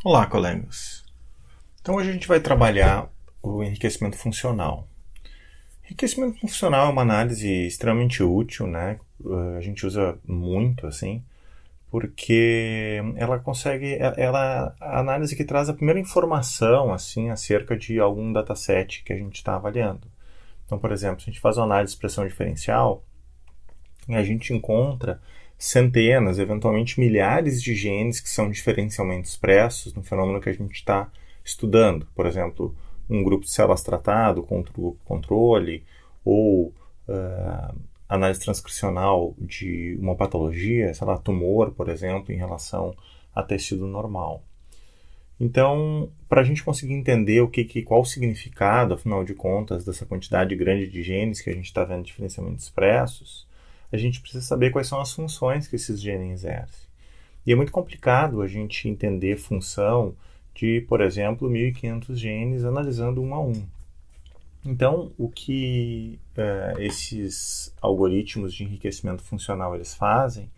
Olá, colegas. Então hoje a gente vai trabalhar o enriquecimento funcional. Enriquecimento funcional é uma análise extremamente útil, né? A gente usa muito assim, porque ela consegue, ela é a análise que traz a primeira informação assim acerca de algum dataset que a gente está avaliando. Então, por exemplo, se a gente faz uma análise de expressão diferencial, a gente encontra centenas, eventualmente milhares de genes que são diferencialmente expressos no fenômeno que a gente está estudando. Por exemplo, um grupo de células tratado contra o grupo controle, ou análise transcricional de uma patologia, sei lá, tumor, por exemplo, em relação a tecido normal. Então, para a gente conseguir entender qual o significado, afinal de contas, dessa quantidade grande de genes que a gente está vendo diferencialmente expressos, a gente precisa saber quais são as funções que esses genes exercem. E é muito complicado a gente entender função de, por exemplo, 1.500 genes analisando um a um. Então, o que esses algoritmos de enriquecimento funcional eles fazem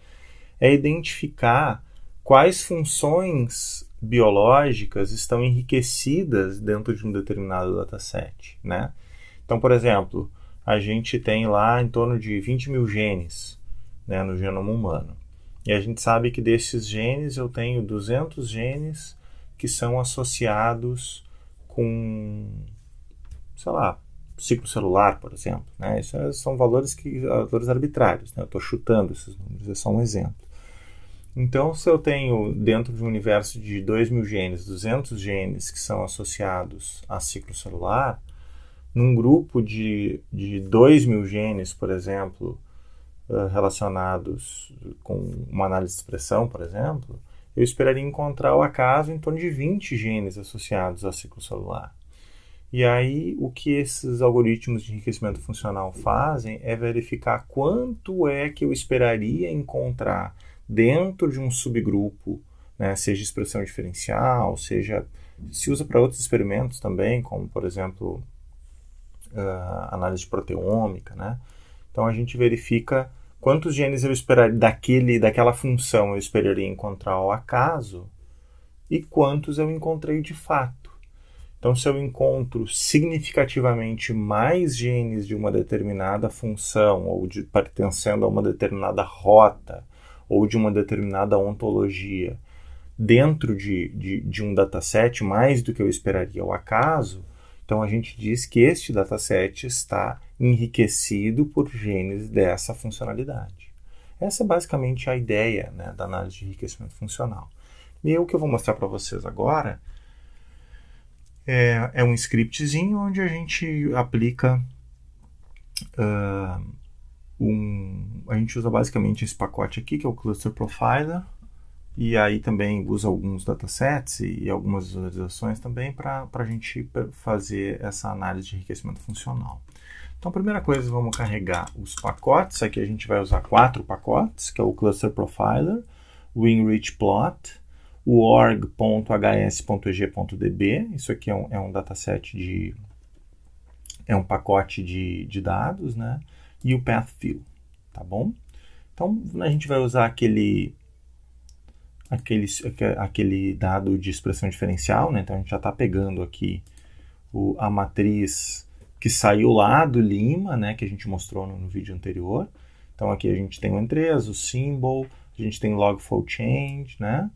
é identificar quais funções biológicas estão enriquecidas dentro de um determinado dataset, né? Então, por exemplo, a gente tem lá em torno de 20 mil genes, né, no genoma humano. E a gente sabe que desses genes eu tenho 200 genes que são associados com, sei lá, ciclo celular, por exemplo. Né? Isso são valores arbitrários. Né? Eu estou chutando esses números, é só um exemplo. Então, se eu tenho dentro de um universo de 2.000 genes, 200 genes que são associados a ciclo celular, num grupo de 2.000 genes, por exemplo, relacionados com uma análise de expressão, por exemplo, eu esperaria encontrar ao acaso em torno de 20 genes associados a ciclo celular. E aí, o que esses algoritmos de enriquecimento funcional fazem é verificar quanto é que eu esperaria encontrar dentro de um subgrupo, né, seja expressão diferencial, seja se usa para outros experimentos também, como, por exemplo, análise de proteômica, né? Então a gente verifica quantos genes eu esperaria daquela função eu esperaria encontrar ao acaso e quantos eu encontrei de fato. Então, se eu encontro significativamente mais genes de uma determinada função ou pertencendo a uma determinada rota ou de uma determinada ontologia dentro de um dataset, mais do que eu esperaria ao acaso, então a gente diz que este dataset está enriquecido por genes dessa funcionalidade. Essa é basicamente a ideia, né, da análise de enriquecimento funcional. E o que eu vou mostrar para vocês agora é um scriptzinho onde a gente aplica a gente usa basicamente esse pacote aqui, que é o Cluster Profiler, e aí também usa alguns datasets e algumas visualizações também para a gente fazer essa análise de enriquecimento funcional. Então, a primeira coisa, vamos carregar os pacotes. Aqui a gente vai usar 4 pacotes, que é o Cluster Profiler, o enrichplot, o org.hs.eg.db. Isso aqui é um dataset é um pacote de dados, né? E o pathfill, tá bom? Então, a gente vai usar aquele dado de expressão diferencial, né? Então a gente já está pegando aqui a matriz que saiu lá do Lima, né? Que a gente mostrou no vídeo anterior. Então aqui a gente tem o entrez, o symbol, a gente tem log-fold change, né?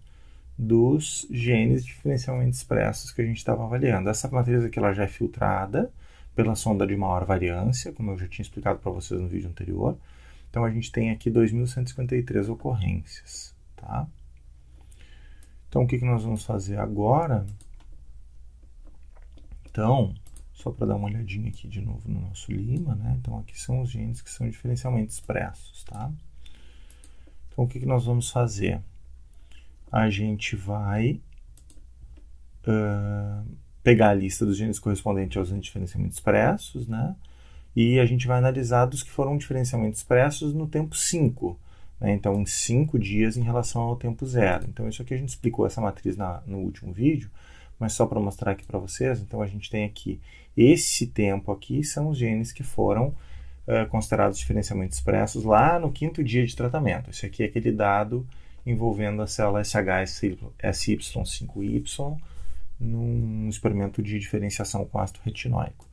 Dos genes diferencialmente expressos que a gente estava avaliando. Essa matriz aqui ela já é filtrada pela sonda de maior variância, como eu já tinha explicado para vocês no vídeo anterior. Então a gente tem aqui 2.153 ocorrências, tá? Então, o que nós vamos fazer agora? Então, só para dar uma olhadinha aqui de novo no nosso Lima, né? Então, aqui são os genes que são diferencialmente expressos, tá? Então, o que nós vamos fazer? A gente vai pegar a lista dos genes correspondentes aos genes diferencialmente expressos, né? E a gente vai analisar dos que foram diferencialmente expressos no tempo 5. Então, em 5 dias em relação ao tempo 0. Então, isso aqui a gente explicou essa matriz no último vídeo, mas só para mostrar aqui para vocês. Então, a gente tem aqui, esse tempo aqui são os genes que foram considerados diferencialmente expressos lá no 5º dia de tratamento. Esse aqui é aquele dado envolvendo a célula SHSY5Y num experimento de diferenciação com ácido retinóico.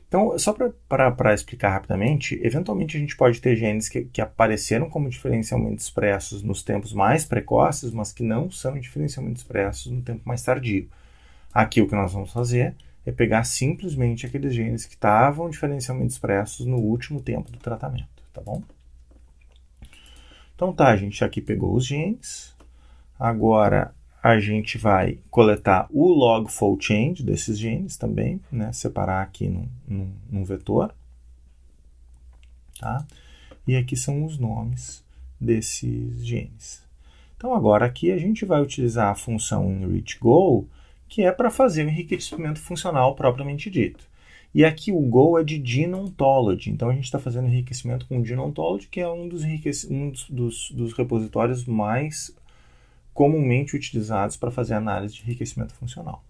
Então, só para explicar rapidamente, eventualmente a gente pode ter genes que apareceram como diferencialmente expressos nos tempos mais precoces, mas que não são diferencialmente expressos no tempo mais tardio. Aqui o que nós vamos fazer é pegar simplesmente aqueles genes que estavam diferencialmente expressos no último tempo do tratamento, tá bom? Então tá, a gente aqui pegou os genes, agora a gente vai coletar o log fold change desses genes também, né? Separar aqui num vetor. Tá? E aqui são os nomes desses genes. Então agora aqui a gente vai utilizar a função enrichGo, que é para fazer o enriquecimento funcional propriamente dito. E aqui o Go é de Gene Ontology, então a gente está fazendo enriquecimento com Gene Ontology, que é um dos repositórios mais comumente utilizados para fazer análise de enriquecimento funcional.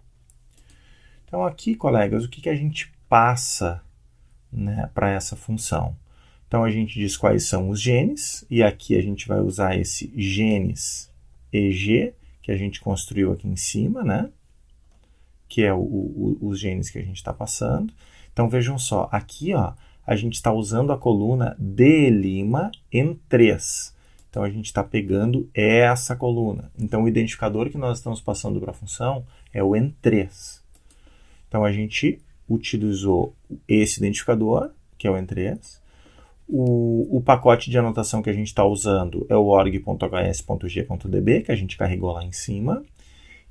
Então aqui, colegas, o que a gente passa, né, para essa função? Então a gente diz quais são os genes, e aqui a gente vai usar esse genes EG, que a gente construiu aqui em cima, né, que é os genes que a gente está passando. Então vejam só, aqui ó, a gente está usando a coluna D' em 3. Então, a gente está pegando essa coluna. Então, o identificador que nós estamos passando para a função é o N3. Então, a gente utilizou esse identificador, que é o N3. O pacote de anotação que a gente está usando é o org.hs.g.db, que a gente carregou lá em cima.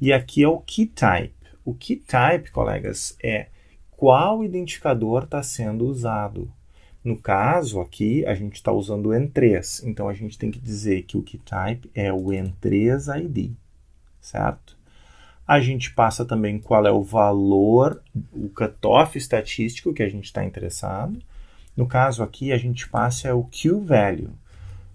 E aqui é o keytype. O keytype, colegas, é qual identificador está sendo usado. No caso aqui, a gente está usando o N3, então a gente tem que dizer que o keytype é o N3ID, certo? A gente passa também qual é o valor, o cutoff estatístico que a gente está interessado. No caso aqui, a gente passa o Q-value.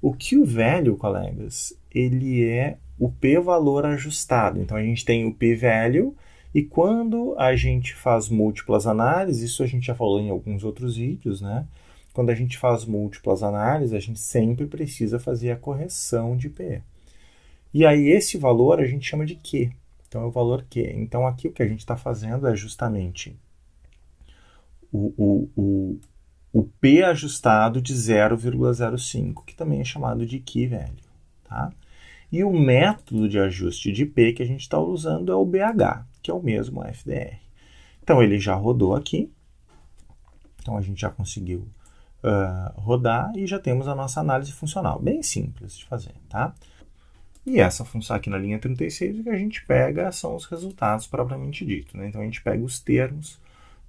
O Q-value, colegas, ele é o p-valor ajustado. Então, a gente tem o p-value e quando a gente faz múltiplas análises, isso a gente já falou em alguns outros vídeos, né? Quando a gente faz múltiplas análises, a gente sempre precisa fazer a correção de P. E aí, esse valor a gente chama de Q. Então, é o valor Q. Então, aqui o que a gente está fazendo é justamente o P ajustado de 0,05, que também é chamado de Key Value. Tá? E o método de ajuste de P que a gente está usando é o BH, que é o mesmo FDR. Então, ele já rodou aqui. Então, a gente já conseguiu rodar e já temos a nossa análise funcional. Bem simples de fazer, tá? E essa função aqui na linha 36, o que a gente pega são os resultados propriamente dito, né? Então, a gente pega os termos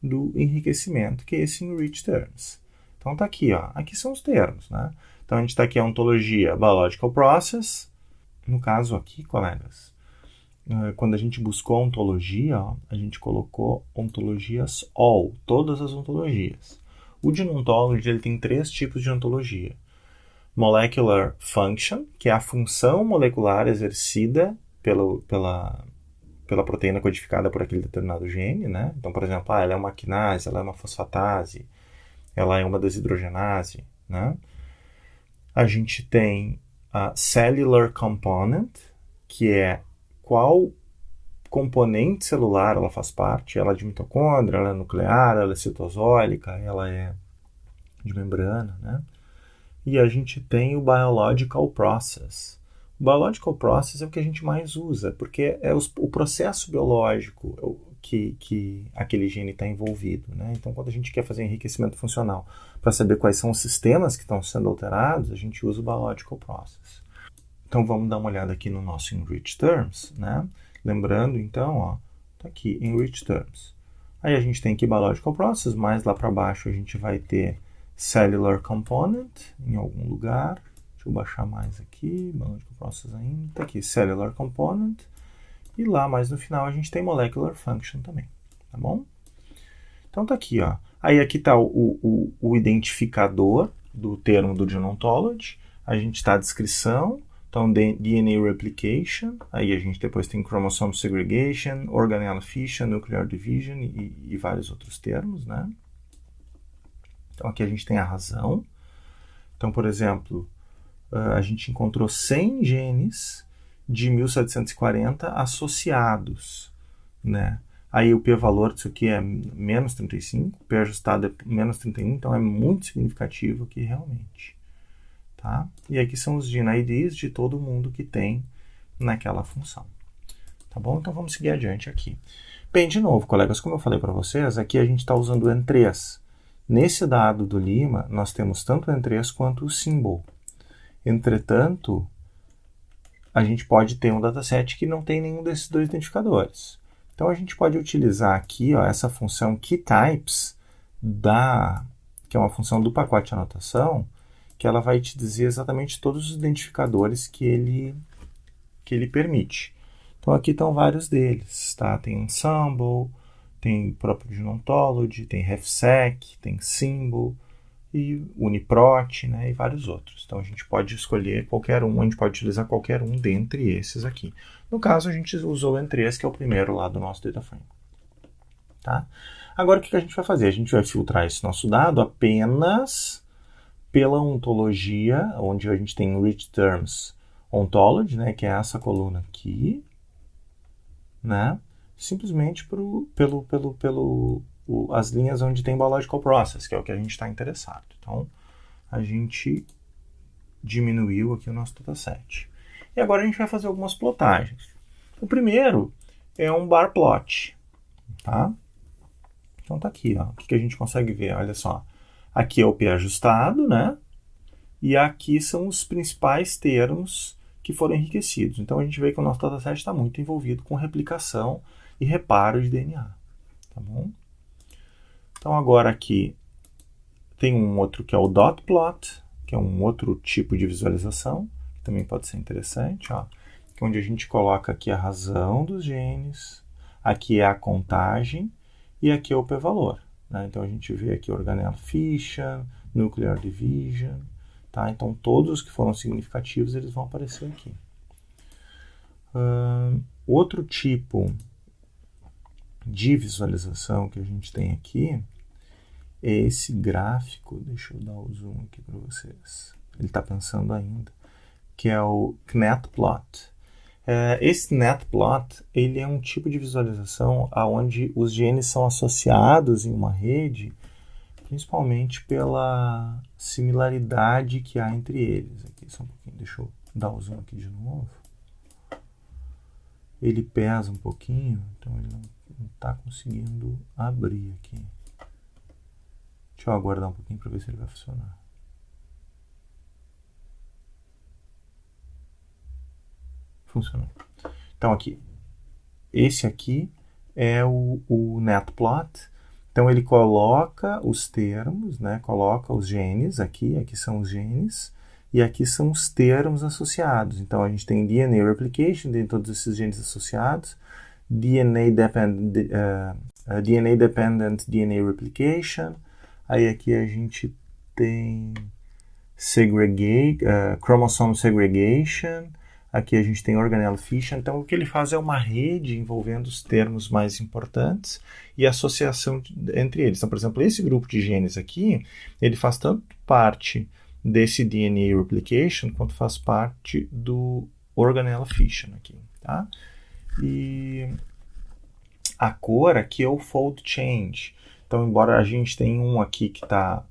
do enriquecimento, que é esse enrich terms. Então, tá aqui, ó. Aqui são os termos, né? Então, a gente está aqui a ontologia biological process. No caso aqui, colegas, quando a gente buscou a ontologia, ó, a gente colocou ontologias all, todas as ontologias. O Gene Ontology ele tem 3 tipos de ontologia. Molecular Function, que é a função molecular exercida pela proteína codificada por aquele determinado gene, né? Então, por exemplo, ela é uma quinase, ela é uma fosfatase, ela é uma desidrogenase, né? A gente tem a Cellular Component, que é qual componente celular ela faz parte. Ela é de mitocôndria, ela é nuclear, ela é citosólica, ela é de membrana, né? E a gente tem o Biological Process. O Biological Process é o que a gente mais usa, porque é o processo biológico que aquele gene está envolvido, né? Então, quando a gente quer fazer enriquecimento funcional para saber quais são os sistemas que estão sendo alterados, a gente usa o Biological Process. Então, vamos dar uma olhada aqui no nosso Enrich Terms, né? Lembrando, então, ó, tá aqui, Enrich Terms. Aí a gente tem aqui Biological Process, mais lá para baixo a gente vai ter Cellular Component, em algum lugar. Deixa eu baixar mais aqui, Biological Process ainda. Tá aqui, Cellular Component. E lá, mais no final, a gente tem Molecular Function também, tá bom? Então tá aqui, ó. Aí aqui tá o identificador do termo do Gene Ontology. A gente tá a descrição. Então, DNA Replication, aí a gente depois tem Chromosome Segregation, Organelle Fission, Nuclear Division e vários outros termos, né? Então, aqui a gente tem a razão. Então, por exemplo, a gente encontrou 100 genes de 1740 associados, né? Aí o p-valor disso aqui é menos 35, o p ajustado é menos 31, então é muito significativo aqui realmente. Tá? E aqui são os GIN IDs de todo mundo que tem naquela função. Tá bom? Então vamos seguir adiante aqui. Bem, de novo, colegas, como eu falei para vocês, aqui a gente está usando o N3. Nesse dado do Lima, nós temos tanto o N3 quanto o symbol. Entretanto, a gente pode ter um dataset que não tem nenhum desses dois identificadores. Então a gente pode utilizar aqui essa função keytypes, que é uma função do pacote de anotação, que ela vai te dizer exatamente todos os identificadores que ele permite. Então aqui estão vários deles, tá? Tem ensemble, tem próprio de ontology, tem refsec, tem symbol e uniprot, né? E vários outros. Então a gente pode escolher qualquer um, a gente pode utilizar qualquer um dentre esses aqui. No caso a gente usou o N3, que é o primeiro lá do nosso data frame. Tá? Agora o que a gente vai fazer? A gente vai filtrar esse nosso dado apenas pela ontologia, onde a gente tem rich terms ontology, né, que é essa coluna aqui, né, simplesmente as linhas onde tem biological process, que é o que a gente está interessado. Então, a gente diminuiu aqui o nosso dataset. E agora a gente vai fazer algumas plotagens. O primeiro é um bar plot, tá? Então tá aqui, ó. O que a gente consegue ver? Olha só. Aqui é o P ajustado, né? E aqui são os principais termos que foram enriquecidos. Então a gente vê que o nosso dataset está muito envolvido com replicação e reparo de DNA. Tá bom? Então agora aqui tem um outro que é o dot plot, que é um outro tipo de visualização, que também pode ser interessante, ó, onde a gente coloca aqui a razão dos genes, aqui é a contagem e aqui é o p-valor. Né? Então a gente vê aqui organelle fission, nuclear division, tá? Então todos os que foram significativos eles vão aparecer aqui. Outro tipo de visualização que a gente tem aqui é esse gráfico, deixa eu dar o zoom aqui para vocês, ele está pensando ainda, que é o knetplot. Esse knetplot ele é um tipo de visualização onde os genes são associados em uma rede, principalmente pela similaridade que há entre eles. Aqui, só um pouquinho, deixa eu dar o zoom aqui de novo. Ele pesa um pouquinho, então ele não está conseguindo abrir aqui. Deixa eu aguardar um pouquinho para ver se ele vai funcionar. Funcionou. Então aqui, esse aqui é o netplot. Então ele coloca os termos, né? Coloca os genes aqui são os genes, e aqui são os termos associados. Então a gente tem DNA replication, tem todos esses genes associados, DNA dependent DNA replication, aí aqui a gente tem chromosome segregation, aqui a gente tem organelle fission. Então o que ele faz é uma rede envolvendo os termos mais importantes e associação entre eles. Então, por exemplo, esse grupo de genes aqui, ele faz tanto parte desse DNA replication quanto faz parte do organelle fission aqui, tá? E a cor aqui é o fold change. Então, embora a gente tenha um aqui que está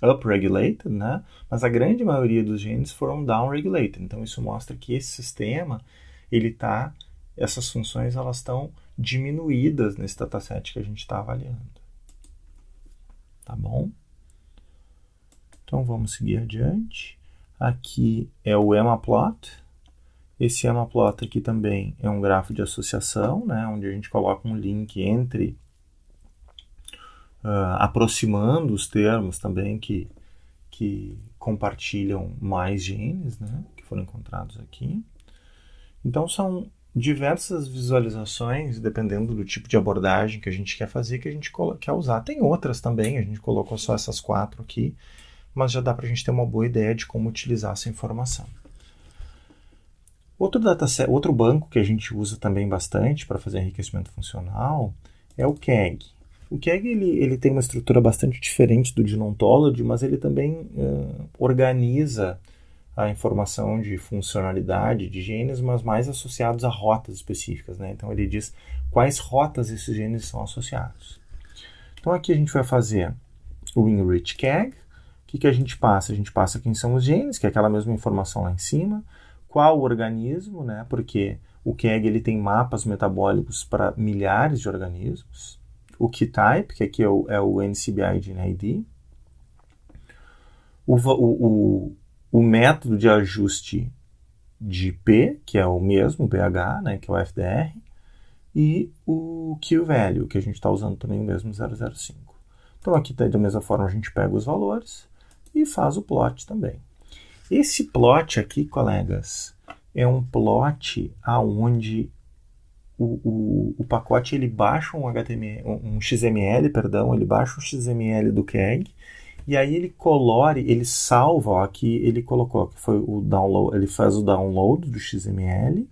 upregulated, né? Mas a grande maioria dos genes foram downregulated. Então isso mostra que esse sistema, essas funções elas estão diminuídas nesse dataset que a gente está avaliando. Tá bom? Então vamos seguir adiante. Aqui é o EMMAplot. Esse EMMAplot aqui também é um grafo de associação, né? Onde a gente coloca um link entre aproximando os termos também que compartilham mais genes, né, que foram encontrados aqui. Então são diversas visualizações, dependendo do tipo de abordagem que a gente quer fazer, que a gente quer usar. Tem outras também, a gente colocou só essas 4 aqui, mas já dá para a gente ter uma boa ideia de como utilizar essa informação. Outro banco que a gente usa também bastante para fazer enriquecimento funcional é o KEGG. O KEGG ele tem uma estrutura bastante diferente do de ontology, mas ele também organiza a informação de funcionalidade de genes, mas mais associados a rotas específicas, né? Então ele diz quais rotas esses genes são associados. Então aqui a gente vai fazer o Enrich KEGG. O que a gente passa? A gente passa quem são os genes, que é aquela mesma informação lá em cima, qual o organismo, né? Porque o KEGG ele tem mapas metabólicos para milhares de organismos, o Key-type, que aqui é o NCBI Gene ID, o método de ajuste de P, que é o mesmo, o BH, né, que é o FDR, e o Q-value, que a gente está usando também o mesmo 005. Então aqui da mesma forma a gente pega os valores e faz o plot também. Esse plot aqui, colegas, é um plot aonde o pacote ele baixa um XML, ele baixa o XML do KEGG, e aí ele salva, ó, aqui ele colocou que foi o download, ele faz o download do XML,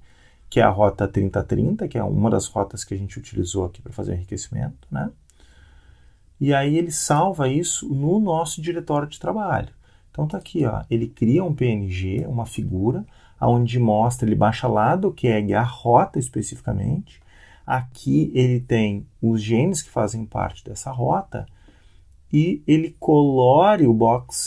que é a rota 3030, que é uma das rotas que a gente utilizou aqui para fazer o enriquecimento, né? E aí ele salva isso no nosso diretório de trabalho. Então tá aqui, ó, ele cria um PNG, uma figura, onde mostra, ele baixa lá do KEGG a rota especificamente. Aqui ele tem os genes que fazem parte dessa rota e ele colore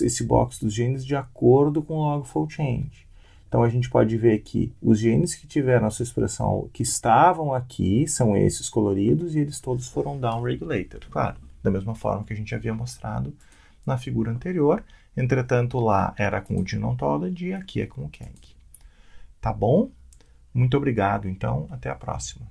esse box dos genes de acordo com o log-fold change. Então a gente pode ver que os genes que tiveram essa expressão que estavam aqui são esses coloridos e eles todos foram down-regulated. Claro, da mesma forma que a gente havia mostrado na figura anterior. Entretanto, lá era com o Gene Ontology e aqui é com o KEGG. Tá bom? Muito obrigado, então. Até a próxima.